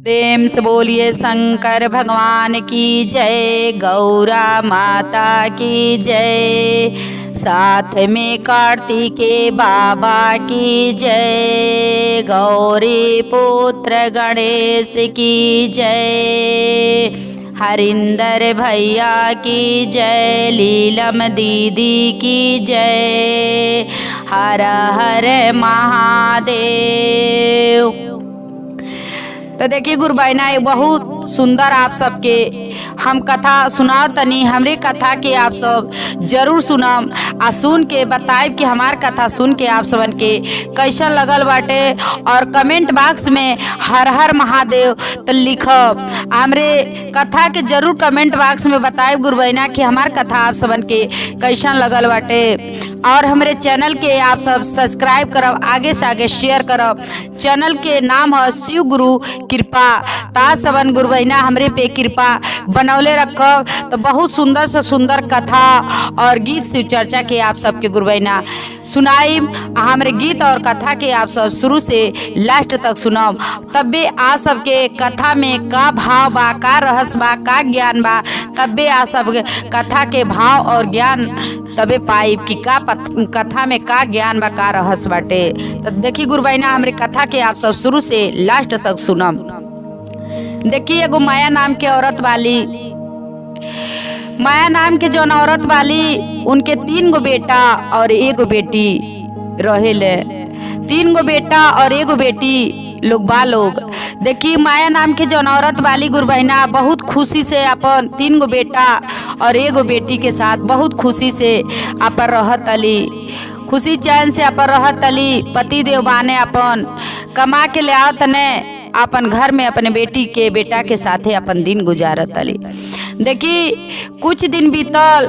प्रेम से बोलिए शंकर भगवान की जय, गौरा माता की जय, साथ में कार्तिकेय बाबा की जय, गौरी पुत्र गणेश की जय, हरिंदर भैया की जय, लीलम दीदी की जय, हर हर महादेव। तो देखिए गुरु बहना बहुत सुंदर आप सबके हम कथा सुनाओ तनी। हमरे कथा के आप सब जरूर सुनम आ सुन के बताएब कि हमार कथा सुन के आप सबन के कैसा लगल बाटे, और कमेंट बॉक्स में हर हर महादेव तो लिखब। हमरे कथा के जरूर कमेंट बॉक्स में बताएब गुरु बहना कि हमार कथा आप सबन के कैसा लगल बाटे, और हमरे चैनल के आप सब सब्सक्राइब करब, आगे से आगे शेयर करब। चैनल के नाम है शिव गुरु कृपा। ता सबन गुरु बहना हमरे पे कृपा बनौले रखब। तो बहुत सुंदर से सुंदर कथा और गीत शिव चर्चा के आप सबके गुरु बहना सुनाइम। हमरे गीत और कथा के आप सब शुरू से लास्ट तक सुनब, तबे आ सबके कथा में का भाव बा, का रहस्य बा, का ज्ञान बा, तबे आ सब कथा के भाव और ज्ञान तबे पाइब कि का कथा में का ज्ञान बा, का रहस्य बाटे। तो देखी गुरु बहना हमरे कथा के आप सब शुरू से लास्ट तक सुनब। देखिए एगो माया नाम के औरत वाली, माया नाम के जौन औरत वाली, उनके 3 गो बेटा और 1 गो बेटी रहेले। 3 गो बेटा और 1 गो बेटी लोग बा लोग। देखिए माया नाम के जौन औरत वाली गुरु बहना बहुत खुशी से अपन 3 गो बेटा और 1 गो बेटी के साथ बहुत खुशी से अपन रहत अली, खुशी चैन से अपन रहत अली। पति देव बाने अपन कमा के ले आवत ने अपन घर में अपने बेटी के बेटा के साथे अपन दिन गुजारत अली। देखी कुछ दिन बीतल,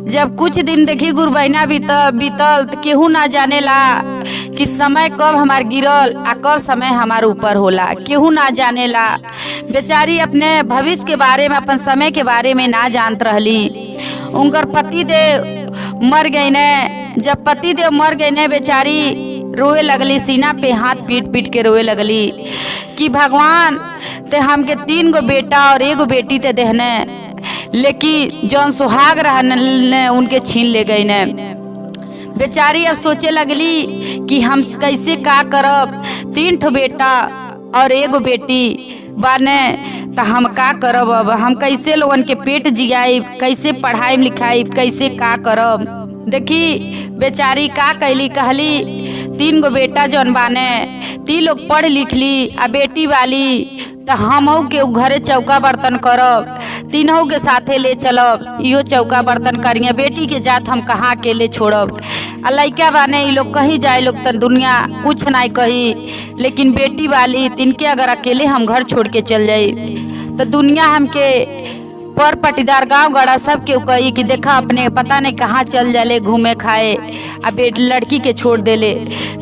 जब कुछ दिन देखी गुरु बहना बीतल तो केहू ना जानेला कि समय कब हमार गिरल आ कब समय हमार ऊपर होला, केहू ना जानेला। बेचारी अपने भविष्य के बारे में, अपन समय के बारे में ना जानत रहली। उनकर पति देव मर गई ने। जब पति देव मर गई ने बेचारी रोए लगली, सीना पे हाथ पीट पीट के रोए लगली कि भगवान ते हमके 3 गो बेटा और 1 गो बेटी ते देहने, लेकिन जौन सुहाग रहने उनके छीन ले गई ने। बेचारी अब सोचे लगली कि हम कैसे का करब, 3 ठो बेटा और 1 गो बेटी बाने, तो हम का करब, अब हम कैसे लोगन के पेट जियाइब, कैसे पढ़ाई लिखाई, कैसे का करब। देखी बेचारी का कैली, कहली 3 गो बेटा जौन बाने 3 लोग पढ़ लिख ली, आ बेटी वाली तो हमहू के घरे चौका बर्तन करब, तीनों के साथे ले चलब, इहो चौका बर्तन करिए। बेटी के जात हम कहाँ अकेले छोड़ब। आ लइका बाने ये लोग कहीं जाए लोग तो दुनिया कुछ नहीं कही, लेकिन बेटी वाली तिनके अगर अकेले हम घर छोड़ के चल जाई तो दुनिया हमके पर पटीदार गांव गड़ा सब के कही कि देखा अपने पता नहीं कहाँ चल जाले घूमे खाए, आ लड़की के छोड़ देले।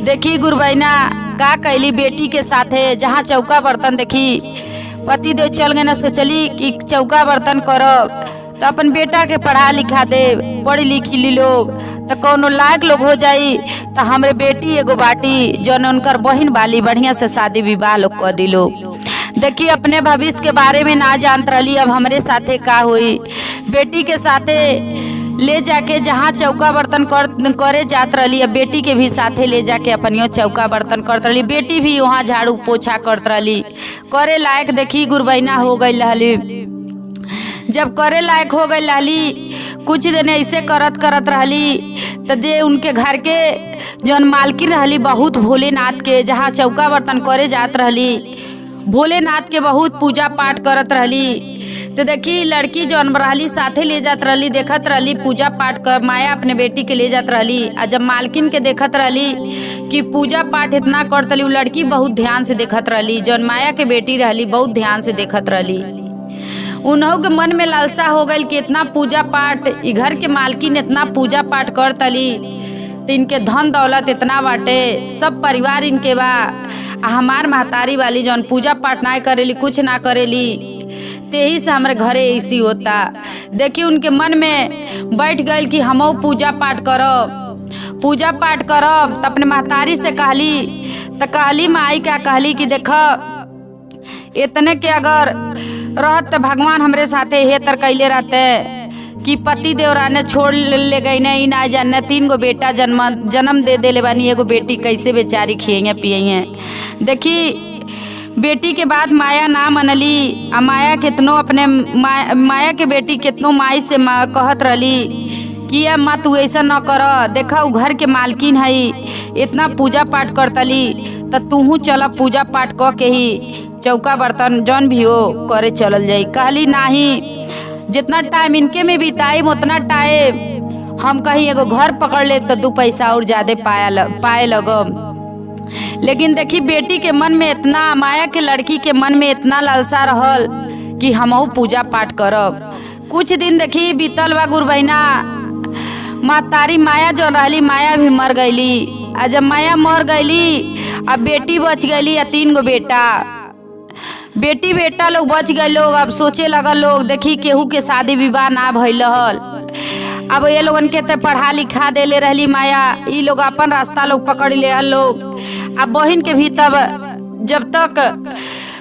देखी गुरु बहना का कैली, बेटी के साथे जहाँ चौका बर्तन देखी पति देव चल गए ना, सोचली कि चौका बर्तन करब तो अपन बेटा के पढ़ा लिखा दे, पढ़ी लिखी ली लोग तो कोनो लायक लोग हो जाई, तो हमरे बेटी एगो बाटी जौन उनकर बहन वाली बढ़िया से शादी विवाह लोग कर दी लोग। देखिए अपने भविष्य के बारे में ना जानत रही, अब हमरे साथे का हुई। बेटी के साथे ले जाके जहाँ चौका बर्तन करे जात रही, अब बेटी के भी साथे ले जाके अपनियो चौका बर्तन करत रही। बेटी भी वहाँ झाड़ू पोछा करत रही, करे लायक देखी गुरु बहना हो गई रहली। जब करे लायक हो गई रहली, कुछ दिन ऐसे करत करत रहली तो दे उनके घर के जौन मालकिन रहली बहुत भोलेनाथ के, जहाँ चौका बर्तन करे जात रहली भोलेनाथ के बहुत पूजा पाठ करत रहली। तो देखी लड़की जौन रहली साथे ले जात रहली, देखत रहली पूजा पाठ कर, माया अपने बेटी के ले जात रहली। आ जब मालकिन के देखत रहली कि पूजा पाठ इतना करत रही, लड़की बहुत ध्यान से देखत रहली, जौन माया के बेटी रहली बहुत ध्यान से देखत रहली। उन्हों के मन में लालसा हो गई कि इतना पूजा पाठ घर के मालकिन इतना पूजा पाठ करतली, तो इनके धन दौलत इतना बाटे, सब परिवार इनके बा, हमार महतारी वाली जौन पूजा पाठ ना करेली, कुछ ना करेली, तेही से हमारे घरे ऐसी होता। देखिए उनके मन में बैठ गई कि हमो पूजा पाठ करब, पूजा पाठ करब। तो अपने महतारी से कहली, तो कहली माई क्या कहली कि देख इतने के अगर रहत तो भगवान हमरे साथे हे तर कैले रहते कि पति देवराने छोड़ ले गई नहीं ना जाने 3 गो बेटा जन्म दे देले बानी, एगो बेटी कैसे बेचारी खियेंगे पियेंगे। देखी बेटी के बाद माया ना मनली, आ माया कितनो अपने माया के बेटी कितनो माई से कहत रहली कि माँ तू ऐसा न कर, देखा उ घर के मालकिन हई, इतना पूजा पाठ करतली तो तूहू चल पूजा पाठ क के ही चौका बर्तन जौन भी हो करे चलल जाई। कहली नाही, जितना टाइम इनके में बिताई उतना टाइम हम कहीं एगो घर पकड़ ले तो 2 पैसा और ज्यादा पाए लगम। लेकिन देखी बेटी के मन में इतना, माया के लड़की के मन में इतना लालसा रहल कि हमहू पूजा पाठ करब। कुछ दिन देखी बीतल बा गुरु बहिना, मातारी माया जो रहली माया भी मर गईली। आ जब माया मर गईली अब बेटी बच गईली या 3 गो बेटा, बेटी बेटा लोग बच गए लोग। अब सोचे लगल लोग, देखी केहू के शादी विवाह ना भइल रहल, अब ये लोगन के तो पढ़ा लिखा देले रहली माया, ई लोग अपन रास्ता लोग पकड़ ले लोग। अब बहन के भी तब जब तक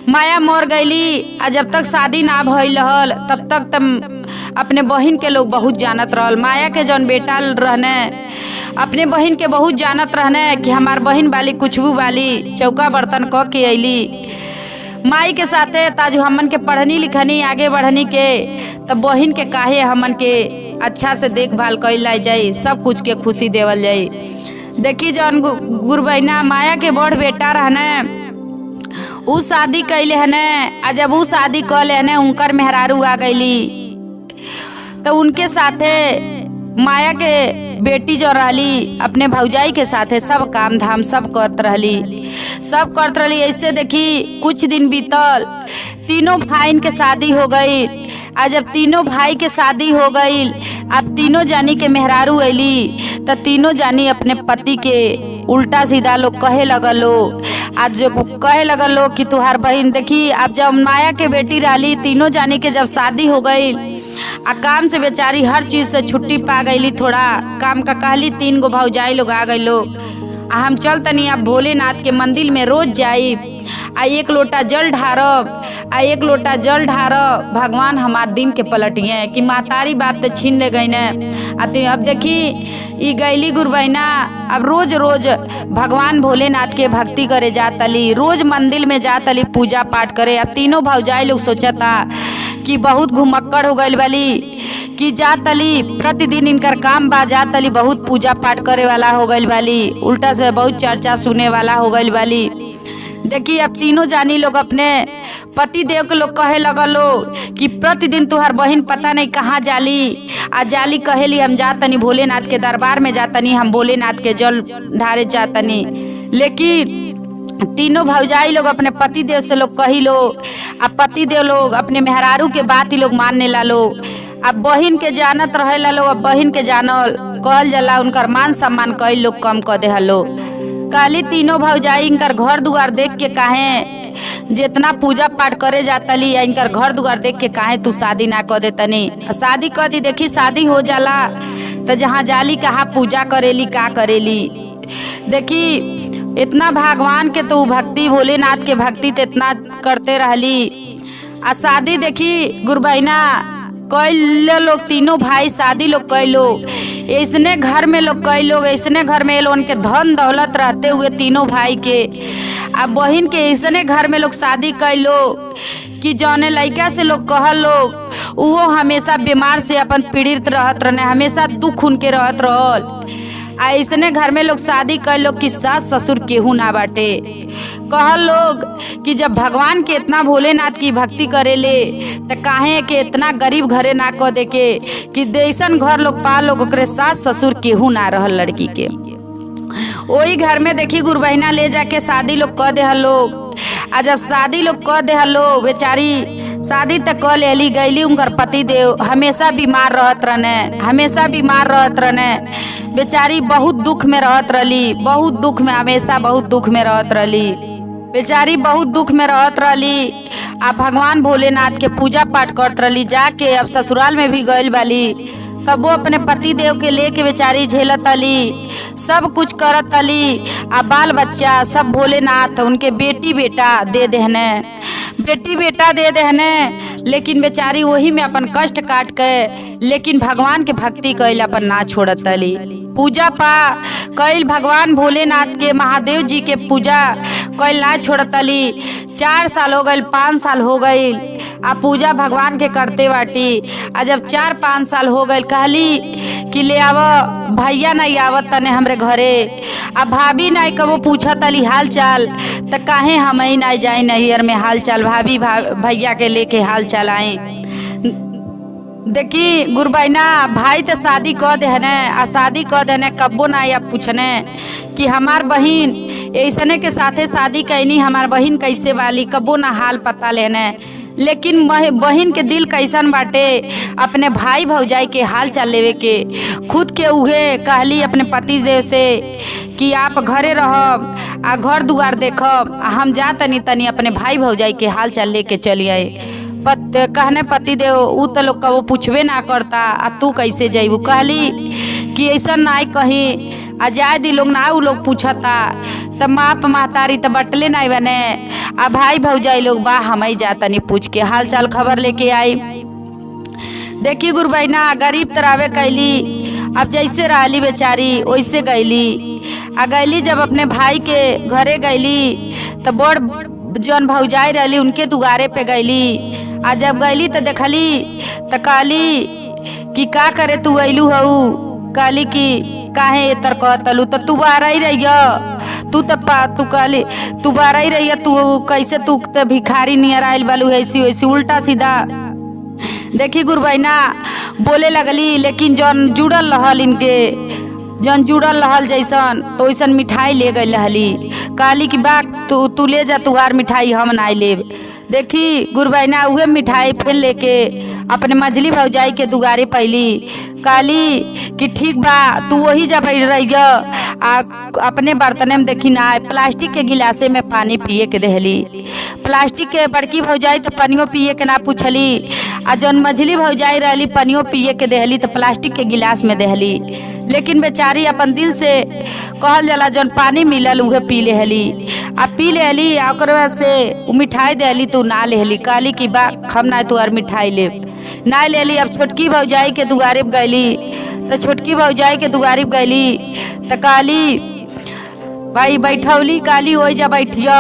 माया मर गईली आ जब तक शादी ना भइल रहल तब तक तब अपने बहन के लोग बहुत जानत रहल। माया के जौन बेटा रहने अपने बहन के बहुत जानत रहने कि हमार बहन वाली कुछ भी वाली चौका बर्तन क के अली माई के साथे, ताजू हमन के पढ़नी लिखनी आगे बढ़नी के तब बहन के काहे हमन के अच्छा से देखभाल कैल जाई, सब कुछ के खुशी देवल जाई। देखी जौन गुरु बहिना माया के बड़ बेटा रहने उ शादी कैले हने, आ जब उ शादी कर ले हने उनकर मेहरारू आ गईली तो उनके साथे माया के बेटी जो रहली अपने भौजाई के साथे सब काम धाम सब करत रहली। ऐसे देखी कुछ दिन बीतल, तीनों भाई के शादी हो गई। आज जब तीनों भाई के शादी हो गई, अब तीनों जानी के मेहरारू अली तो तीनों जानी अपने पति के उल्टा सीधा लोग कहे लगल लो। आज जो कहे लगल लो कि तुहार बहन, देखी अब जब माया के बेटी रहली तीनों जानी के जब शादी हो गई आ काम से बेचारी हर चीज से छुट्टी पा गईली, थोड़ा काम का कहली 3 गो भौजाई लोग आ गई लो। आ हम चल तनी अब भोलेनाथ के मंदिर में रोज जाई आ 1 लोटा जल ढारब भगवान हमार दिन के पलटिए कि मातारी बाप तो छीन ले गई ने। अब देखी ई गईली गुरु बहिना, अब रोज रोज भगवान भोलेनाथ के भक्ति करे जातली, रोज मंदिर में जातली पूजा पाठ करे। अब तीनों भौजाई लोग सोचता कि बहुत घुमक्कड़ हो गई वाली कि जातली प्रतिदिन इनकर काम बा, जातली बहुत पूजा पाठ करे वाला हो गई वाली, उल्टा से बहुत चर्चा सुने वाला हो गई वाली। देखी अब तीनों जानी लोग अपने पति देव के लोग कहे लगल लो कि प्रतिदिन तुहार बहन पता नहीं कहाँ जाली, आ जाली कहेली हम जातनी भोलेनाथ के दरबार में जातनी, हम भोलेनाथ के जल ढारे जातनी। लेकिन तीनों भौजाई लोग अपने पति देव से लोग कही लो, अब पति देव लोग अपने मेहरारू के बात ही लोग मानने ला लो। अब बहन के जानत रहे ला लो, अब बहन के जानल कहल जाला, उनकर मान सम्मान कई लोग कम कर दे लो। कहली तीनों भौजाई इनकर घर दुआर देख के काहे जितना पूजा पाठ करे जातली या इनकर घर दुआर देख के काहे तू शादी ना कर दे तनी, शादी कर दी। देखी शादी हो जाला तो जहाँ जाली कहाँ पूजा करेली का करेली। देखी इतना भगवान के तो भक्ति भोलेनाथ के भक्ति तो इतना करते रहली। आ शादी देखी गुरु बहिना कई लोग तीनों भाई शादी लोग कई लोग ऐसने घर में लोग कई लोग ऐसने घर में लोग उनके धन दौलत रहते हुए तीनों भाई के, अब बहन के ऐसने घर में लोग शादी कई लोग कि जौने लड़का से लोग कहल लोग वो हमेशा बीमार से अपन पीड़ित रहत रहने, हमेशा दुख उनके रहत रहल। आ ऐसने घर में लोग शादी कर लोग कि सास ससुर केहू ना बाटे। कहल लोग कि जब भगवान के इतना भोलेनाथ की भक्ति करेले तो काहे के इतना गरीब घरे ना कह दे के कि जैसन घर लोग पा लोग ओकरे सास ससुर केहू ना रहल लड़की के। वही घर में देखी गुरु बहिना ले जाके शादी लोग कह दे लोग। आ जब शादी लोग कह दे लोग, बेचारी शादी तक कह लेली गईली, उनकर पति देव हमेशा बीमार रहत रहने, बेचारी बहुत दुख में रहत रहली, बहुत दुख में हमेशा बहुत दुख में रहत रहली, बेचारी बहुत दुख में रहत रहली। आ भगवान भोलेनाथ के पूजा पाठ करत रहली। जाके अब ससुराल में भी गइल वाली तब वो अपने पति देव के लेके बेचारी झेलत अली, सब कुछ करत अली। आ बाल बच्चा सब भोलेनाथ उनके बेटी बेटा दे देहने, बेटी बेटा दे देहने, लेकिन बेचारी वही में अपन कष्ट काट के लेकिन भगवान के भक्ति कैल अपन ना छोड़तली। पूजा पा कैल भगवान भोलेनाथ के महादेव जी के पूजा कैल ना छोड़तली। 4 साल हो गए, 5 साल हो गई आ पूजा भगवान के करते बाटी। आ जब 4-5 साल हो गए कहली कि ले आव भैया नहीं आवत तने हमरे घरे, आ भाभी नहीं कबो पूछत अली हाल चाल, त काहे हम ही नहीं जाए नैहर में हाल चाल भाभी भैया के लेके हाल चाल आए। देखी गुरबैना भाई तो शादी क देहने आ शादी क देने कब्बो ना या पूछने कि हमार बहिन ऐसने के साथे शादी कैनी, हमार बहिन कैसे वाली कब्बो ना हाल पता लेने। लेकिन बहिन के दिल कैसन बाटे अपने भाई भौजाई के हाल चाल लेवे के। खुद के उहे कहली अपने पति देव से कि आप घरे रहब आ घर दुआर देखब, हम जा तनी तनी अपने भाई भौजाई के हाल चाल लेके चली आए। कहने पति देव उ तो लोग कबो पूछबे ना करता, आ तू कैसे जइबू। कहली कि ऐसा ना कहीं आ जाए दी लोग ना उ लोग पूछता, तब माप महतारी तो बटले नहीं बने आ भाई भौजाई लोग बा हम ही जातनी पूछ के हाल चाल खबर लेके आई। देखी गुरबैना गरीब तरावे कैली, अब जैसे रहली बेचारी वैसे गईली। आ गईली जब अपने भाई के घरे गईली तो बड़ जौन भौजाई रहली उनके दुआरे पे गईली। आ जब गईली तो देखली तो कहली कि का करे तू अइलू हऊ। कहली कि काहे एतर कहतलू, तो तू बारह ही रहिया, तू कहली तू बारह ही रहिया, तू कैसे तू तो भिखारी नियर आइल बालू ऐसी वैसी उल्टा सीधा। देखी गुरबैना बोले लगली, लेकिन जौन जुड़ल रहल इनके जौन जुड़ल रहल जैसन तो वैसन मिठाई ले गई रहली। कहली कि बा तू ले जा, तुहार मिठाई हम ना लेब। देखी गुरबैना उहे मिठाई फिर लेके अपने मझली भौजाई के दुआरे पैली। कहली कि ठीक बा तू वही जब रहिया आ अपने बर्तने में देखी ना प्लास्टिक के गिलासे में पानी पिए के देहली। प्लास्टिक के बड़की भौजाई तो पनियो पिए के ना पूछली, आ जौन मझली भौजाई रहली पनियो पिए के देहली तो प्लास्टिक के गिलास में देहली। लेकिन बेचारी अपन दिल से कहल जाला जौन पानी मिलल उहे पी लेहली। आ पी लेहली आ ओकर बाद से उ मिठाई देहली तू ना लेहली। कहली कि बा हम ना तू और मिठाई ले ना लेली। अब छोटकी भौजाई के दुआरे गईली तो छोटकी भौजाई के दुआरे गईली तो कहली भाई बैठौली। कहली वही जा बैठिया।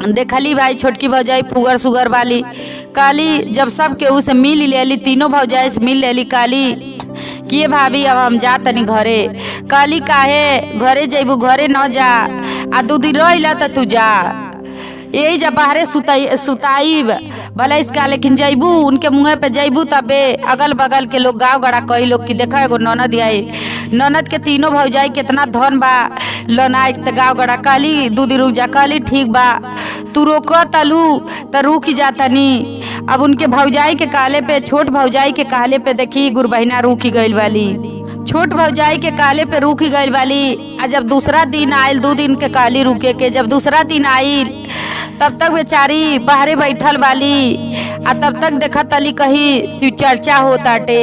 देखली भाई छोटकी भौजाई फुगर सुगर वाली। कहली जब सब केहू से मिल लेली, तीनों भौजाई से मिल लेली। कहली कि भाभी अब हम जा तनी घरे। कहली काहे घरे जइबू, घरे न जा आ 2 दिन रहिला तो तू जा, यही जा बाहरे सुताइब भले इसका, लेकिन जइबू उनके मुँह पे जइबू तबे अगल बगल के लोग गाँव गड़ा कई लोग की देखा एगो ननद आई, ननद के तीनों भौजाई कितना धन बा लना एक गाँव गड़ा। कहली 2 दिन रुक जा। कहली ठीक बा तू रोक तलू तो रुक जा तनी। अब उनके भौजाई के कहले पे, छोट भौजाई के कहले पे देखी गुरबहिना रुकी गईल वाली। छोट भौजाई के कहले पे रुकी गईल वाली। आ जब दूसरा दिन आयल, 2 दिन के कहली रुके के, जब दूसरा दिन आयल तब तक बेचारी बाहरे बैठल वाली। आ तब तक देखत तली कहीं शिव चर्चा होताटे।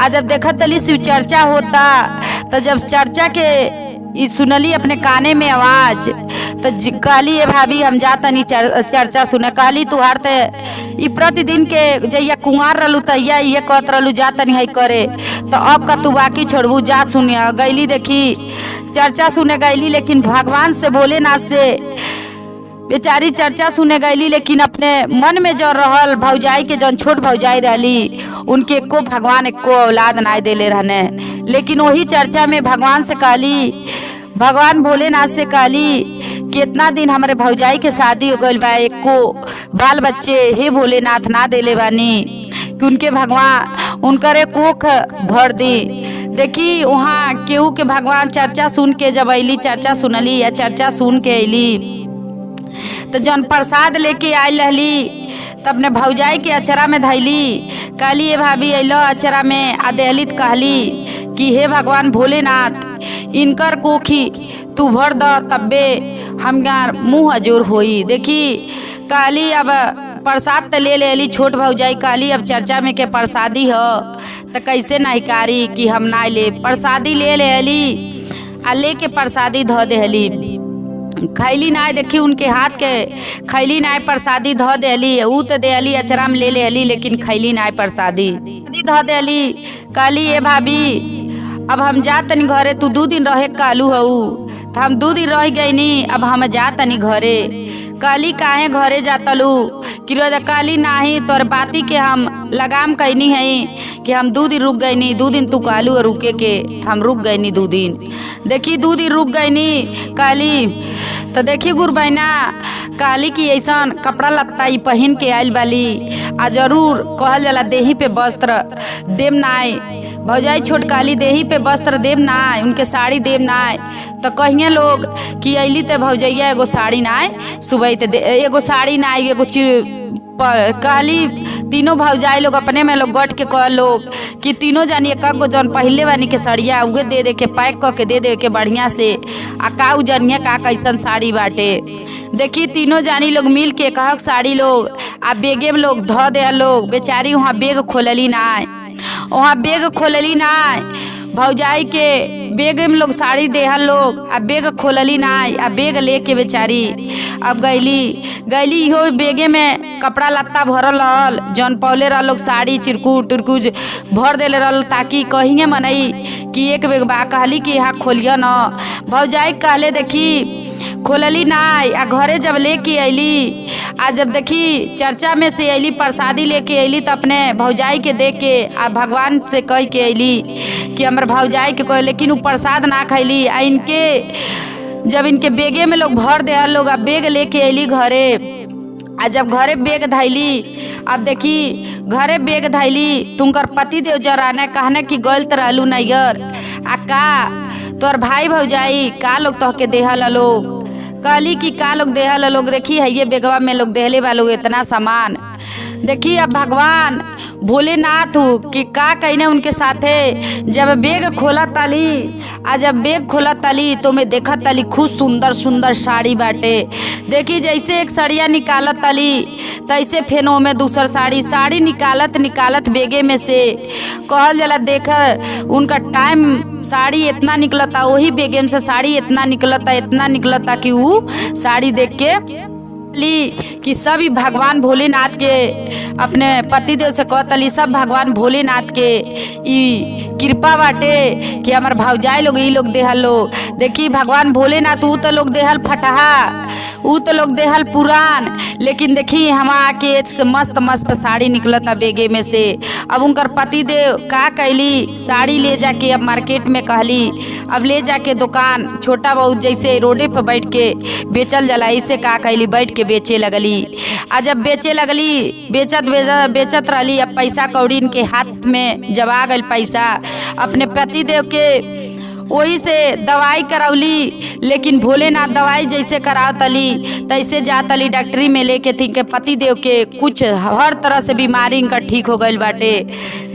आ जब देखत तली शिव चर्चा होता तो जब चर्चा के सुनली अपने काने में आवाज तो कहली ए भाभी हम जा तनी चर्चा सुने। कहली तुहार ते ई प्रतिदिन के जैया कुंवार रहलू तैया ये कहत रहलू जा तनी है करे, तो अब का तू बाकी छोड़बू जा सुनिया। गईली देखी चर्चा सुने गईली, लेकिन भगवान से भोलेनाथ से बेचारी चर्चा सुने गईली। लेकिन अपने मन में जो रहल भौजाई के जौन छोट भौजाई रहली उनके एको भगवान एको औलाद ना देले रहने। लेकिन वही चर्चा में भगवान से कहली, भगवान भोलेनाथ से कहली कितना दिन हमारे भौजाई के शादी हो गई बा, एको बाल बच्चे हे भोलेनाथ ना देले बानी कि उनके भगवान उनकर कोख भर दी। देखी वहाँ केहू के भगवान चर्चा सुन के जब अली, चर्चा सुनली या चर्चा सुन के अली तो जौन प्रसाद लेके आयल रहली तो अपने भौजाई के अचरा में धैली। कहली ये भाभी अलो अचरा में आ देहली। कहली कि हे भगवान भोलेनाथ इनकर कोखी तू भर द तब्बे हमार मुँह हजूर होई। देखी कहली अब प्रसाद तो ले लेली छोट भौजाई। कहली अब चर्चा में के प्रसादी हो तो कैसे नहिकारी कि हम ना ले। प्रसादी ले लेली आ लेके प्रसादी धो देहली। खैली नाय देखी उनके हाथ के खैली नाय प्रसादी धो देली। ऊ तो देली अचरा में ले लेली लेकिन खैली नाय प्रसादी धो देली। कहली ए भाभी अब हम जा तनी घरे, तू 2 दिन रहे कालू हऊ तो हम 2 दिन रह गईनी, अब हम जा तनी घरे। कहली काहे घरे जातलू कि रोज कहली नाही तोर बाती के हम लगाम कहनी है कि हम 2 दिन रुक गईनी। 2 दिन तू कहलू रुके के हम रुक गईनी 2 दिन। देखी 2 दिन रुक गईनी कहली तो देखी गुरबैना कहली कि ऐसा कपड़ा लत्ता ई पहन के आयल बाली आ जरूर कहल जाला देही पे वस्त्र देम नाय। भौजाई छोट काली देही पे वस्त्र देव नाय, उनके साड़ी देव नाय। तो कहिए लोग कि अली ते भौजैया एगो साड़ी नाय, सुबह ते एगो साड़ी नाय एगो कहली। तीनों भौजाई लोग अपने में लोग गट के कह लोग कि तीनों जानी एक गो जौन पहले बानी के सड़िया उहे दे दे के पैक क के दे दे के बढ़िया से आ का उ जानिए का कैसन साड़ी बाटे। देखी तीनों जानी लोग मिल के कहक साड़ी लोग आ बेगे में लोग धो दे लोग। बेचारी वहाँ बेग खोलली नाय, वहाँ बेग खोलली नाय। भौजाई के बेग में लोग साड़ी देहल लोग आ बेग खोलली नाय आ बेग लेके बेचारी अब गईली इहो बेगे में कपड़ा लत्ता भरल रहल जौन पौले रह लोग साड़ी चिरकुट टुरकुज भर देले रहल ताकि कहिए मनई कि एक बेग बा। कहली कि यहाँ खोलिया न। भौजाई कहले देखी खोलली नाय आ घरे जब लेके अली आ जब देखी चर्चा में से अली प्रसादी लेके अली तो अपने भौजाई के दे के आ भगवान से कह के अली कि हमर भौजाई के कह, लेकिन वो प्रसाद ना खैली। आ इनके जब इनके बेगे में लोग भर दे लोग आ बेग लेके अली घरे आ जब घरे बेग धैली अब देखी घरे बेग धैली तुमकर पति देव जराने कहने कि गलत रहलू नैयर आ का तोर भाई भौजाई का लोग तह के देहल लोग। कहली कि का लोग देहल लोग। देखी है ये बेगवा में लोग देहले वालों इतना सामान। देखी अब भगवान भोलेनाथ कि का कहने उनके साथे जब बेग खोला ताली आ जब बेग खोला ताली तो मैं देखा ताली खूब सुंदर सुंदर साड़ी बाटे। देखी जैसे एक साड़िया निकालत ताली तैसे फेनो में दूसर साड़ी निकालत बेगे में से कहल जला देख उनका टाइम साड़ी इतना निकलता वही बेगे में से साड़ी इतना निकलता कि वो साड़ी देख के ली कि सभी भगवान भोलेनाथ के अपने पति देव से कहतली सब भगवान भोलेनाथ के ई कृपा बाटे कि हमार भौजाई लोग ई लोग देहल लोग। देखी भगवान भोलेनाथ ऊ तो लोग देहल फटहा ऊ तो लोग देहल पुरान, लेकिन देखी हमारा के मस्त मस्त साड़ी निकलता बेगे में से। अब उनकर पति देव का कैली साड़ी ले जाके अब मार्केट में कहली अब ले जाके दुकान छोटा बहुत जैसे रोडे पर बैठ के बेचल जाला ऐसे का कैली बैठ के बेचे लगली। आ जब बेचे लगली बेचत रहली अब पैसा कौड़ी इनके हाथ में जब आ गई पैसा अपने पति देव के वही से दवाई करौली। लेकिन भोलेनाथ दवाई जैसे करावतली तैसे जातली डॉक्टरी में लेके थी के पति देव के कुछ हर तरह से बीमारी इनका ठीक हो गई बाटे।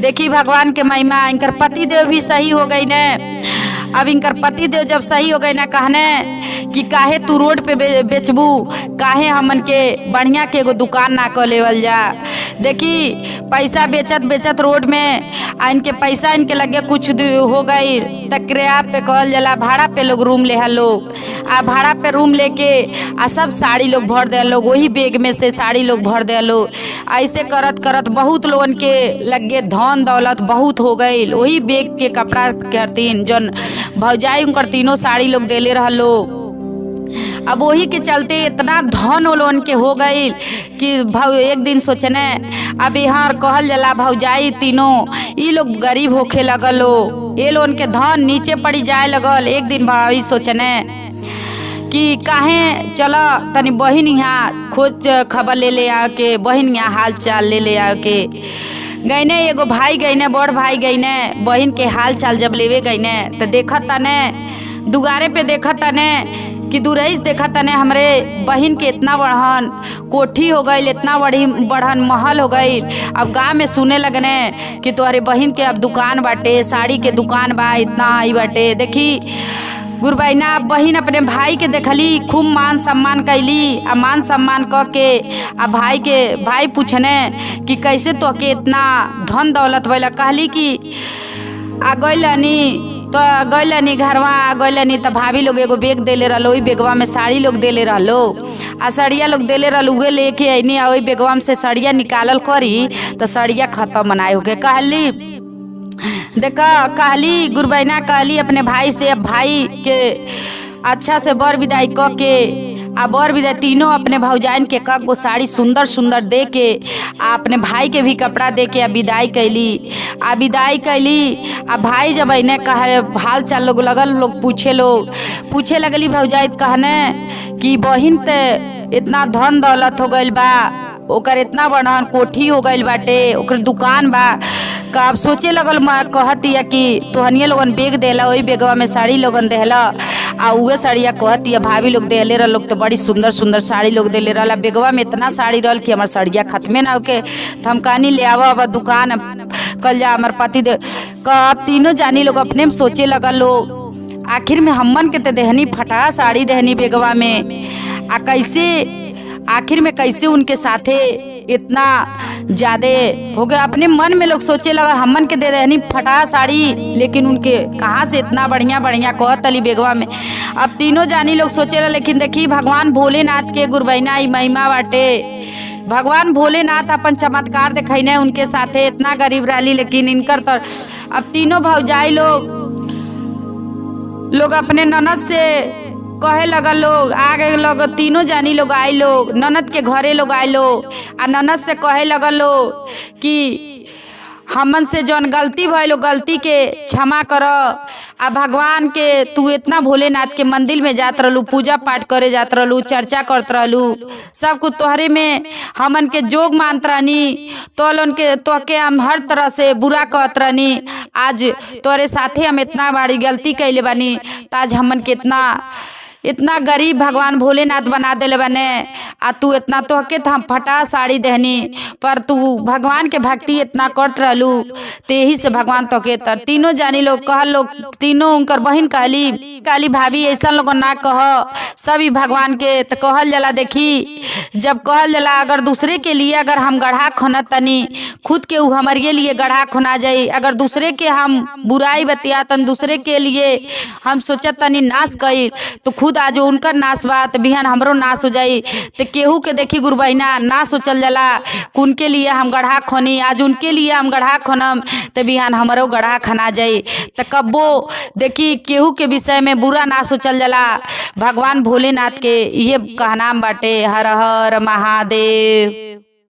देखी भगवान के महिमा इनकर पति देव भी सही हो गई न। अब इनकर पति देव जब सही हो गए ना कहने कि काहे तू रोड पे बेचबू काहे हमन के बढ़िया के एगो दुकान ना कर लेवल जा। देखी पैसा बेचत रोड में आ इनके पैसा इनके लगे कुछ हो गई त किराया पे कहल जाला भाड़ा पे लोग रूम ले लोग आ भाड़ा पे रूम लेके आ सब साड़ी लोग भर दे लोग वही बेग में से साड़ी लोग भर दे लोग। ऐसे करत बहुत लोगन के लगे धन दौलत बहुत हो गई वही बेग के कपड़ा करतीन जौन भौजाई उनकर तीनों साड़ी लोग देले रह लोग। अब वही के चलते इतना धन लोन के हो गई कि एक दिन सोचने अब यहाँ कहल जला भौजाई तीनों ई लोग गरीब होखे लगलो ये लोन के धन नीचे पड़ी जाए लगल। एक दिन भाई सोचने कि काहे चलो तनी बहिन यहाँ खोज खबर ले आके बहिन यहाँ हाल चाल ले आके गईने एगो भाई गईने बड़ भाई गईने बहिन के हाल चाल जब लेवे गईने तो देखा तने दुगारे पे देखा तने कि दूरईस देखा तने हमरे बहिन के इतना बढ़न कोठी हो गई इतना बढ़न महल हो गई। अब गांव में सुने लगने कि तुम्हारे बहिन के अब दुकान बाटे साड़ी के दुकान बा इतना आई बाटे। देखी गुरबैना बहिन अपने भाई के देखली खूब मान सम्मान कैली आ मान सम्मान क के आ भाई पूछने कि कैसे तो के इतना धन दौलत भैला। कहली कि आ गईलनी तो गइलनी घरवा गइलनी तो भाभी लोग एगो बैग देले रहलो, ओई बैगवा में साड़ी लोग देले रहलो आ सड़िया लोग देले रहलो, उहे लेके अइनी आ ओई बैगवा में से सड़िया निकालल करी तो सड़िया खत्म बनाए होके कहली। देखा कहली गुरबैना कहली अपने भाई से, अब भाई के अच्छा से बर विदाई क के आ बर विदाई तीनों अपने भौजाइन के कक गो साड़ी सुंदर सुंदर दे के आ अपने भाई के भी कपड़ा दे के आ विदाई कैली। आ भाई जब इन्हें कहे हाल चाल लोग लगल, लोग पूछे लगली भौजाई कहने कि बहिन ते इतना धन दौलत हो गइल बा, ओकर इतना बड़हन कोठी हो गइल बाटे, ओकर दुकान बा। कब सोचे लगल कहतिया कि तोहनिए लोगन बैग देला, वही बैगवा में साड़ी लोगन देहला आ उहे साड़िया कहतिया भाभी लोग देहले रह लोग तो बड़ी सुंदर सुंदर साड़ी लोग देले रहला। बैगवा में इतना साड़ी रहल कि हमार साड़िया खत्मे ना होके। थमकानी ले आवा दुकान कल जा हमार पति दे। कब तीनों जानी लोग अपने में सोचे लगल लोग आखिर में हमन के ते देहनी फटा साड़ी देहनी बैगवा में आ कैसे आखिर में कैसे उनके साथे इतना ज्यादा हो गया। अपने मन में लोग सोचे लगा हमन के दे देहनी फटा साड़ी, लेकिन उनके कहाँ से इतना बढ़िया बढ़िया कहतली बैगवा में। अब तीनों जानी लोग सोचे, लेकिन देखी भगवान भोलेनाथ के गुरबैना ई महिमा बाटे। भगवान भोलेनाथ अपन चमत्कार दिखाइने उनके साथे, इतना गरीब रहली लेकिन इनकर तो अब तीनों भौजाई लोग अपने ननद से कहे लगल, लोग आगे लोग तीनों जानी लोग आई लोग ननद के घरे लोग आए लोग आ ननद से कहे लगल लोग कि हमन से जौन गलती भइल गलती के क्षमा कर। आ भगवान के तू इतना भोलेनाथ के मंदिर में जात रहलू, पूजा पाठ करे जात रहलू, चर्चा करत रहलू, सब कुछ तोहरे में हमन के जोग मानत रहनी, तोके हम हर तरह से बुरा कहत रहनी। आज तोरे साथे हम इतना बड़ी गलती कैले बानी, आज हमन के इतना गरीब भगवान भोलेनाथ बना देले बने आ तू इतना तोहके हम फटा साड़ी देहनी, पर तू भगवान के भक्ति इतना करत रहलू तेही से भगवान तोके तर। तीनों जानी लोग कहल लोग तीनों उनकर बहन कहली भाभी ऐसा लोग ना कह, सभी भगवान के तो कहल जला। देखी जब कहल जला अगर दूसरे के लिए अगर हम गढ़ा खोनत तनी, खुद के उ हमारे लिए गढ़ा खोना जाई। अगर दूसरे के हम बुराई बतिया तन, दूसरे के लिए हम सोचत तनी नाश कई, तो खुद आज उनकर नाश बा तो बिहान हमरो नाश हो जाई। तो केहू के देखी गुरबैना ना सोचल जाला उनके लिए हम गढ़ा खोनी, आज उनके लिए हम गढ़ा खोनम तो बिहान हमरो गढ़ा खना जाई। तो कब्बो देखी केहू के विषय में बुरा ना सोचल जाला। भगवान भोलेनाथ के ये कहनाम बाटे। हर हर महादेव।